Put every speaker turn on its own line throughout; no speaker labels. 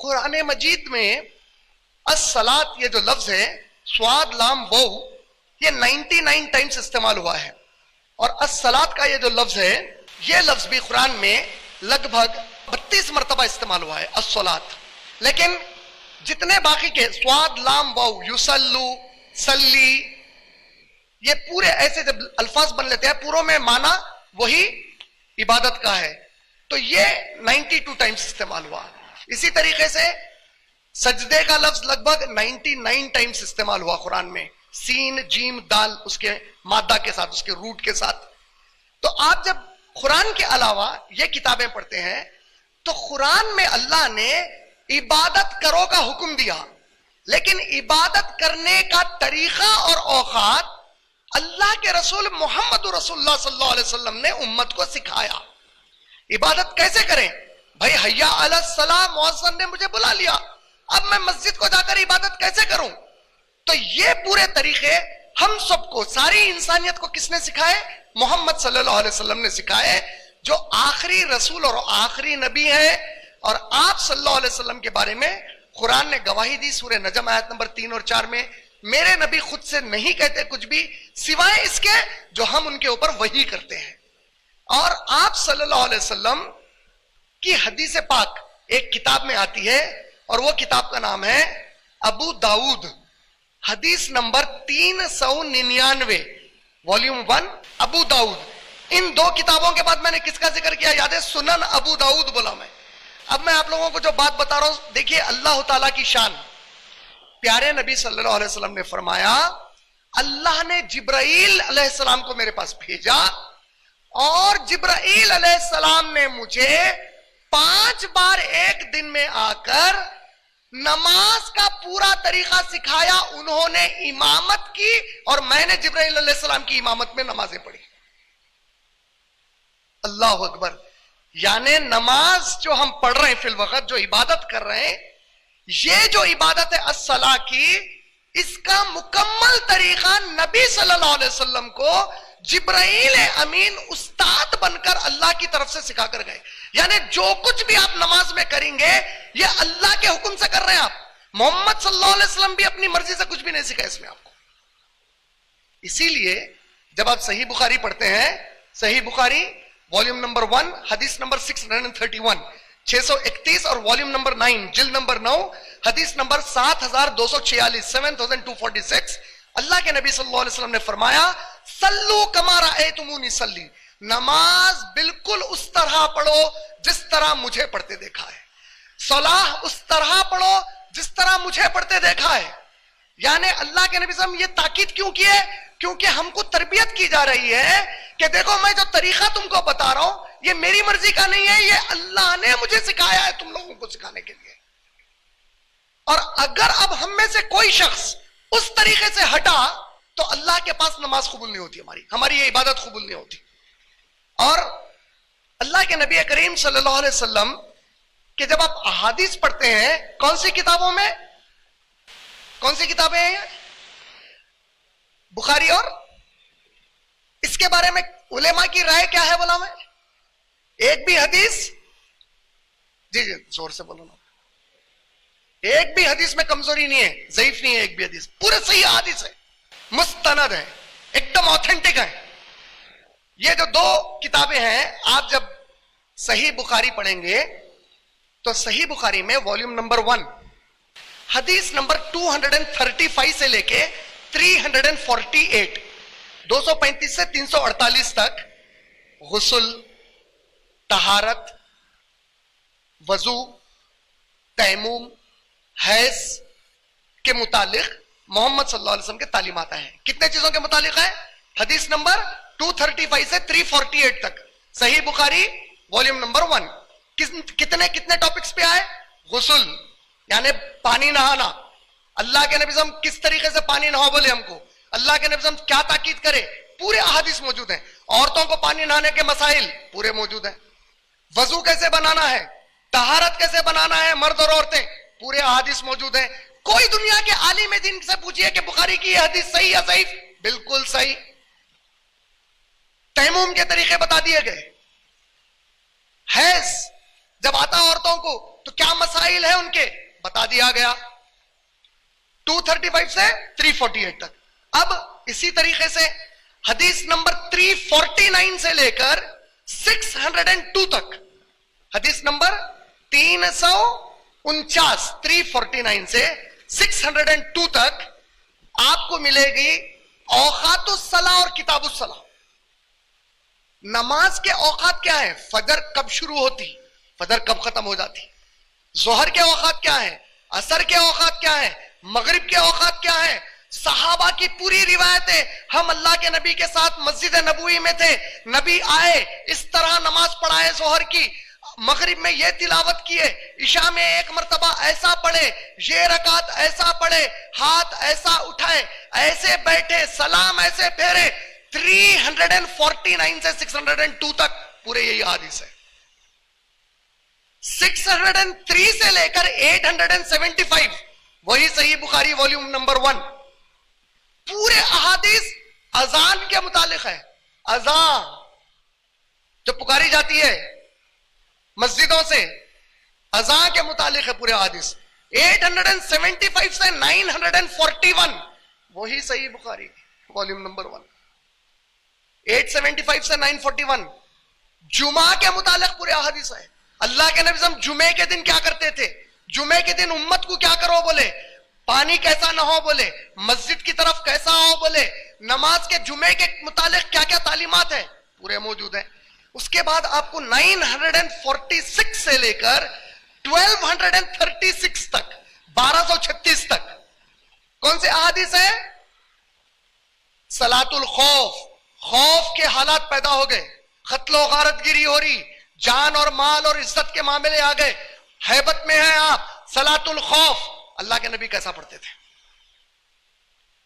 قرآن مجید میں الصلاۃ یہ جو لفظ ہے سواد لام وو یہ 99 ٹائمز استعمال ہوا ہے، اور الصلاۃ کا یہ جو لفظ ہے یہ لفظ بھی قرآن میں لگ بھگ 32 مرتبہ استعمال ہوا ہے الصلاۃ. لیکن جتنے باقی کے سواد لام وو یصلو صلی یہ پورے ایسے جب الفاظ بن لیتے ہیں پوروں میں معنی وہی عبادت کا ہے، تو یہ 92 ٹائمز استعمال ہوا. اسی طریقے سے سجدے کا لفظ لگ بھگ 99 ٹائمز استعمال ہوا قرآن میں، سین جیم دال اس کے مادہ کے ساتھ، اس کے روٹ کے ساتھ. تو آپ جب قرآن کے علاوہ یہ کتابیں پڑھتے ہیں تو قرآن میں اللہ نے عبادت کرو کا حکم دیا، لیکن عبادت کرنے کا طریقہ اور اوقات اللہ کے رسول محمد رسول اللہ صلی اللہ علیہ وسلم نے امت کو سکھایا. عبادت کیسے کریں بھائی؟ حیا علی الصلاۃ، مؤذن نے مجھے بلا لیا، اب میں مسجد کو جا کر عبادت کیسے کروں؟ تو یہ پورے طریقے ہم سب کو، ساری انسانیت کو کس نے سکھائے؟ محمد صلی اللہ علیہ وسلم نے سکھائے، جو آخری رسول اور آخری نبی ہے. اور آپ صلی اللہ علیہ وسلم کے بارے میں قرآن نے گواہی دی سورہ نجم آیت نمبر 3 اور 4 میں، میرے نبی خود سے نہیں کہتے کچھ بھی سوائے اس کے جو ہم ان کے اوپر وحی کرتے ہیں. اور آپ صلی اللہ علیہ وسلم کی حدیث پاک ایک کتاب میں آتی ہے، اور وہ کتاب کا نام ہے ابو داؤد، حدیث نمبر 399، والیوم 1 ابو داؤد. ان دو کتابوں کے بعد میں نے کس کا ذکر کیا یاد ہے؟ سنن ابو داؤد بولا میں. اب میں آپ لوگوں کو جو بات بتا رہا ہوں دیکھیے اللہ تعالیٰ کی شان. پیارے نبی صلی اللہ علیہ وسلم نے فرمایا اللہ نے جبرائیل علیہ السلام کو میرے پاس بھیجا، اور جبرائیل علیہ السلام نے مجھے 5 بار ایک دن میں آ کر نماز کا پورا طریقہ سکھایا. انہوں نے امامت کی اور میں نے جبرائیل علیہ السلام کی امامت میں نمازیں پڑھی. اللہ اکبر. یعنی نماز جو ہم پڑھ رہے ہیں فی الوقت، جو عبادت کر رہے ہیں، یہ جو عبادت ہے الصلاۃ کی، اس کا مکمل طریقہ نبی صلی اللہ علیہ وسلم کو جبرائیل امین استاد بن کر اللہ کی طرف سے سکھا کر گئے. یعنی جو کچھ بھی آپ نماز میں کریں گے یہ اللہ کے حکم سے کر رہے ہیں آپ. محمد صلی اللہ علیہ وسلم بھی اپنی مرضی سے کچھ بھی نہیں سکھا اس میں آپ کو. اسی لیے جب آپ صحیح بخاری پڑھتے ہیں، صحیح بخاری والیوم نمبر 1 حدیث نمبر 631 631، اور والیوم نمبر 9 جلد نمبر 9 حدیث نمبر 7246 7246، اللہ کے نبی صلی اللہ علیہ وسلم نے فرمایا صلو کما رأیتمونی صلی، نماز بالکل اس طرح پڑھو جس طرح مجھے پڑھتے دیکھا ہے. صلاح اس طرح پڑھو جس طرح مجھے پڑھتے دیکھا ہے. یعنی اللہ کے نبی صلی اللہ علیہ وسلم یہ تاکید کیوں کی ہے؟ کیونکہ ہم کو تربیت کی جا رہی ہے کہ دیکھو میں جو طریقہ تم کو بتا رہا ہوں یہ میری مرضی کا نہیں ہے، یہ اللہ نے مجھے سکھایا ہے تم لوگوں کو سکھانے کے لیے. اور اگر اب ہم میں سے کوئی شخص اس طریقے سے ہٹا تو اللہ کے پاس نماز قبول نہیں ہوتی، ہماری یہ عبادت قبول نہیں ہوتی. اور اللہ کے نبی کریم صلی اللہ علیہ وسلم کہ جب آپ احادیث پڑھتے ہیں کون سی کتابوں میں، کون سی کتابیں ہیں؟ بخاری. اور اس کے بارے میں علماء کی رائے کیا ہے بولا میں؟ ایک بھی حدیث، جی زور سے بولو نا، ایک بھی حدیث میں کمزوری نہیں ہے، ضعیف نہیں ہے ایک بھی حدیث، پورے صحیح حدیث ہے، مستند ہے، ایک دم آتھینٹک ہے. یہ جو 2 کتابیں ہیں، آپ جب صحیح بخاری پڑھیں گے تو صحیح بخاری میں والیوم نمبر 1 حدیث نمبر 235 سے لے کے 348 235 سے 348 تک غسل، طہارت، وضو، تیمم، حیض کے متعلق محمد صلی اللہ علیہ وسلم کے تعلیمات ہیں. کتنے چیزوں کے متعلق ہے؟ حدیث نمبر 235 سے 348 تک صحیح بخاری والیوم نمبر 1. کتنے ٹاپکس پہ آئے؟ غسل یعنی پانی نہانا. اللہ کے نبی صلی اللہ علیہ وسلم کس طریقے سے پانی نہاؤ بولے ہم کو، اللہ کے نبی صلی اللہ علیہ وسلم کیا تاکید کرے، پورے احادیث موجود ہیں. عورتوں کو پانی نہانے کے مسائل پورے موجود ہیں. وضو کیسے بنانا ہے، طہارت کیسے بنانا ہے، مرد اور عورتیں، پورے احادیث موجود ہیں. کوئی دنیا کے عالم دین سے پوچھئے کہ بخاری کی یہ حدیث صحیح یا ضعیف، بالکل صحیح. تیمم کے طریقے بتا دیے گئے. حیض جب آتا عورتوں کو تو کیا مسائل ہیں ان کے بتا دیا گیا 235 سے 348 تک. اب اسی طریقے سے حدیث نمبر 349 سے لے کر 602 تک, حدیث نمبر 349 349 سے 602 تک آپ کو ملے گی اوقات الصلاۃ اور کتاب الصلاۃ. نماز کے اوقات کیا ہے؟ فجر کب شروع ہوتی, فجر کب ختم ہو جاتی, ظہر کے اوقات کیا ہیں, عصر کے اوقات کیا ہیں, مغرب کے اوقات کیا ہیں. صحابہ کی پوری روایتیں, ہم اللہ کے نبی کے ساتھ مسجد نبوی میں تھے, نبی آئے اس طرح نماز پڑھائے, ظہر کی, مغرب میں یہ تلاوت کیے, عشاء میں ایک مرتبہ ایسا پڑھے, یہ رکعت ایسا پڑھے, ہاتھ ایسا اٹھائے, ایسے بیٹھے, سلام ایسے پھیرے. 349 سے 602 تک پورے یہی حدیث ہے. 603 سے لے کر 875 وہی صحیح بخاری والیوم نمبر 1, پورے احادیث اذان کے متعلق ہے. اذان جو پکاری جاتی ہے مسجدوں سے, اذان کے متعلق ہے پورے احادیث. 875 سے 941 وہی صحیح بخاری والیوم نمبر 1. 875 سے 941 جمعہ کے متعلق پورے احادیث ہے. اللہ کے نبی صلی اللہ علیہ وسلم جمعے کے دن کیا کرتے تھے, جمعے کے دن امت کو کیا کرو بولے, پانی کیسا نہ ہو بولے, مسجد کی طرف کیسا ہو بولے, نماز کے جمعے کے متعلق کیا کیا تعلیمات ہیں پورے موجود ہیں. اس کے بعد آپ کو 946 سے لے کر 1236 تک 1236 تک کون سے احادیث ہیں؟ صلاۃ الخوف, خوف کے حالات پیدا ہو گئے, قتل و غارت گیری ہو رہی, جان اور مال اور عزت کے معاملے آ گئے, ہیبت میں ہیں آپ, صلاۃ الخوف اللہ کے نبی کیسا پڑھتے تھے.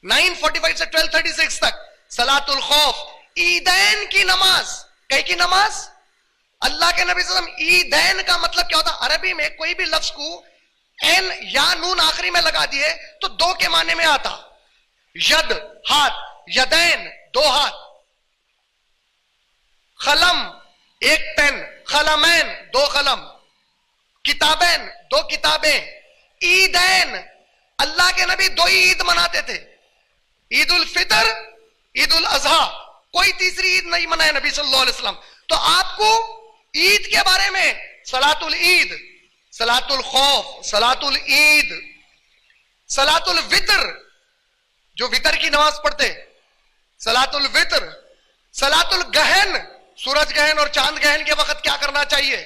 945 سے 1236 تک صلاۃ الخوف. عیدین کی نماز, کئی کی نماز, اللہ کے نبی صلی اللہ علیہ وسلم. عیدین کا مطلب کیا ہوتا؟ عربی میں کوئی بھی لفظ کو این یا نون آخری میں لگا دیے تو دو کے معنی میں آتا. ید ہاتھ, یدین دو ہاتھ, قلم ایک پین, قلمین دو قلم, کتابین دو کتابیں. عیدین, اللہ کے نبی دو عید مناتے تھے, عید الفطر, عید الاضحیٰ, کوئی تیسری عید نہیں منائے نبی صلی اللہ علیہ وسلم. تو آپ کو عید کے بارے میں صلاۃ العید, صلاۃ الخوف, صلاۃ العید, صلاۃ الوتر جو وتر کی نماز پڑھتے, صلاۃ الوتر, صلاۃ الگہن, سورج گہن اور چاند گہن کے وقت کیا کرنا چاہیے,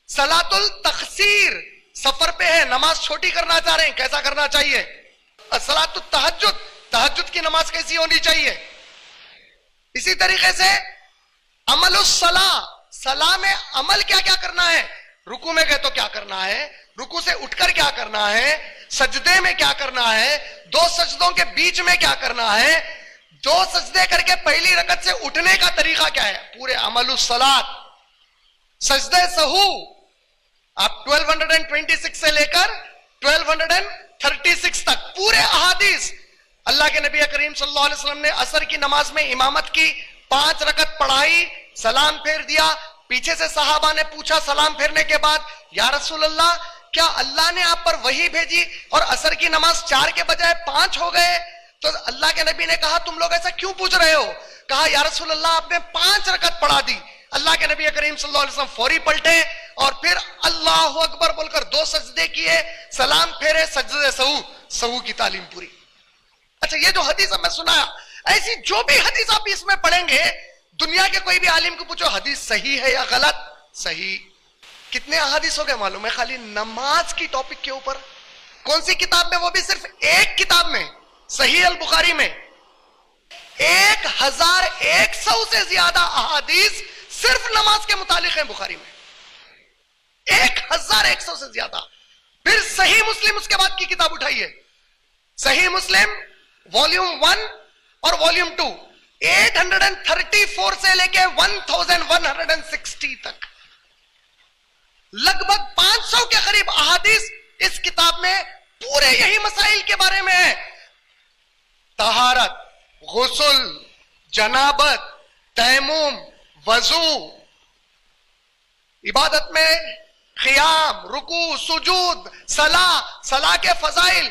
صلاۃ التخسیر, سفر پہ ہے نماز چھوٹی کرنا چاہ رہے ہیں کیسا کرنا چاہیے, صلاۃ التہجد, تہجد کی نماز کیسی ہونی چاہیے. اسی طریقے سے عمل الصلاۃ, صلاح میں عمل کیا کیا کرنا ہے, رکوع میں گئے تو کیا کرنا ہے, رکوع سے اٹھ کر کیا کرنا ہے, سجدے میں کیا کرنا ہے, دو سجدوں کے بیچ میں کیا کرنا ہے, دو سجدے کر کے پہلی رکعت سے اٹھنے کا طریقہ کیا ہے, پورے عمل الصلاۃ. سجدے سہو آپ 1226 سے لے کر 1236 تک پورے احادیث. اللہ کے نبی کریم صلی اللہ علیہ وسلم نے عصر کی نماز میں امامت کی, 5 رکعت پڑھائی, سلام پھیر دیا. پیچھے سے صحابہ نے پوچھا سلام پھیرنے کے بعد, یا رسول اللہ کیا اللہ نے آپ پر وحی بھیجی اور عصر کی نماز 4 کے بجائے 5 ہو گئے؟ تو اللہ کے نبی نے کہا تم لوگ ایسا کیوں پوچھ رہے ہو؟ کہا یا رسول اللہ آپ نے 5 رکعت پڑھا دی. اللہ کے نبی کریم صلی اللہ علیہ وسلم فوری پلٹے اور پھر اللہ اکبر بول کر 2 سجدے کیے, سلام پھیرے, سجدے سہو کی تعلیم پوری. اچھا یہ جو حدیث میں سنایا, ایسی جو بھی حدیث آپ اس میں پڑھیں گے, دنیا کے کوئی بھی عالم کو پوچھو حدیث صحیح ہے یا غلط, صحیح. کتنے احادیث ہو گئے معلوم ہے خالی نماز کی ٹاپک کے اوپر. کون سی کتاب میں؟ وہ بھی صرف ایک کتاب میں, صحیح البخاری میں 1100 سے زیادہ احادیث صرف نماز کے متعلق ہیں بخاری میں, 1100 سے زیادہ. پھر صحیح مسلم اس کے بعد کی کتاب اٹھائیے, صحیح مسلم والیوم 1 اور والیوم 2 834 سے لے کے 1160 تک, لگ بھگ 500 کے قریب احادیث اس کتاب میں پورے یہی مسائل کے بارے میں ہے. طہارت, غسل, جنابت, تیمم, وضو. عبادت میں قیام، رکوع، سجود، صلاح کے فضائل،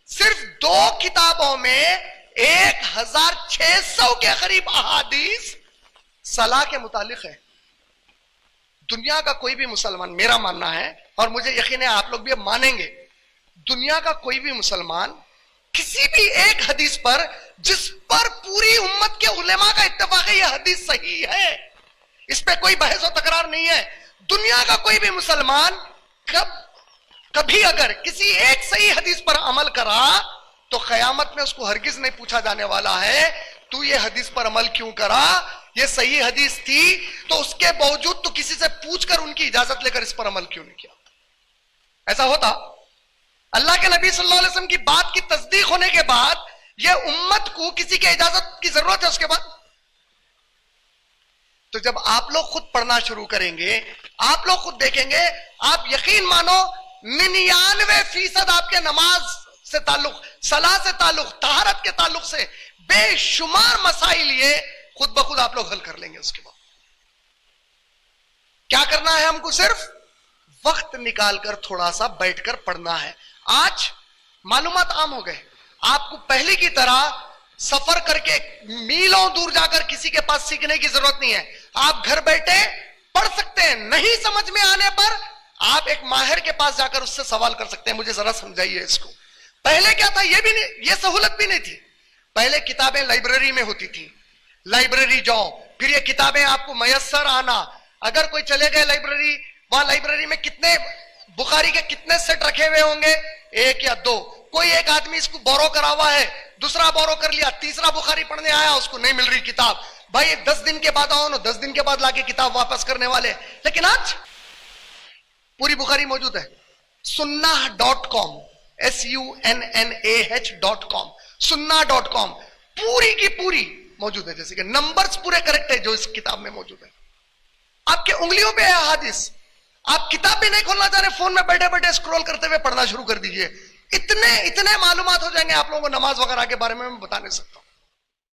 صرف 2 کتابوں میں 1600 کے قریب احادیث صلاح کے متعلق ہے. دنیا کا کوئی بھی مسلمان، میرا ماننا ہے اور مجھے یقین ہے آپ لوگ بھی اب مانیں گے، دنیا کا کوئی بھی مسلمان کسی بھی ایک حدیث پر جس پر پوری امت کے علماء کا اتفاق ہے یہ حدیث صحیح ہے، اس پہ کوئی بحث و تکرار نہیں ہے، دنیا کا کوئی بھی مسلمان کبھی اگر کسی ایک صحیح حدیث پر عمل کرا تو قیامت میں اس کو ہرگز نہیں پوچھا جانے والا ہے تو یہ حدیث پر عمل کیوں کرا، یہ صحیح حدیث تھی تو اس کے باوجود تو کسی سے پوچھ کر ان کی اجازت لے کر اس پر عمل کیوں نہیں کیا. ایسا ہوتا اللہ کے نبی صلی اللہ علیہ وسلم کی بات کی تصدیق ہونے کے بعد یہ امت کو کسی کے اجازت کی ضرورت ہے اس کے بعد؟ تو جب آپ لوگ خود پڑھنا شروع کریں گے، آپ لوگ خود دیکھیں گے، آپ یقین مانو 99% آپ کے نماز سے تعلق، صلاح سے تعلق، طہارت کے تعلق سے بے شمار مسائل یہ خود بخود آپ لوگ حل کر لیں گے. اس کے بعد کیا کرنا ہے؟ ہم کو صرف وقت نکال کر تھوڑا سا بیٹھ کر پڑھنا ہے. آج معلومات عام ہو گئے، آپ کو پہلے کی طرح سفر کر کے میلوں دور جا کر کسی کے پاس سیکھنے کی ضرورت نہیں ہے. آپ گھر بیٹھے پڑھ سکتے ہیں، نہیں سمجھ میں آنے پر آپ ایک ماہر کے پاس جا کر اس سے سوال کر سکتے ہیں، مجھے ذرا سمجھائیے اس کو. پہلے کیا تھا؟ یہ بھی نہیں، یہ سہولت بھی نہیں تھی. پہلے کتابیں لائبریری میں ہوتی تھی، لائبریری جاؤ، پھر یہ کتابیں آپ کو میسر آنا. اگر کوئی چلے گئے لائبریری، وہاں لائبریری میں کتنے بخاری کے کتنے سیٹ رکھے ہوئے ہوں گے؟ 1 یا 2. کوئی ایک آدمی اس کو بورو کرا ہوا ہے، دوسرا بورو کر لیا، تیسرا بخاری پڑھنے آیا، اس کو نہیں مل رہی کتاب. بھائی 10 دن کے بعد آؤ نا، 10 دن کے بعد لا کے کتاب واپس کرنے والے. لیکن آج پوری بخاری موجود ہے. sunnah.com sunnah.com sunnah.com پوری کی پوری موجود ہے، جیسے کہ نمبرز پورے کریکٹ ہے جو اس کتاب میں موجود ہے. آپ کے انگلیوں پہ ہے حدیث. آپ کتاب بھی نہیں کھولنا چاہ رہے، فون میں بیٹھے بیٹھے اسکرول کرتے ہوئے پڑھنا شروع کر دیجئے. اتنے معلومات ہو جائیں گے آپ لوگوں کو نماز وغیرہ کے بارے میں بتا نہیں سکتا.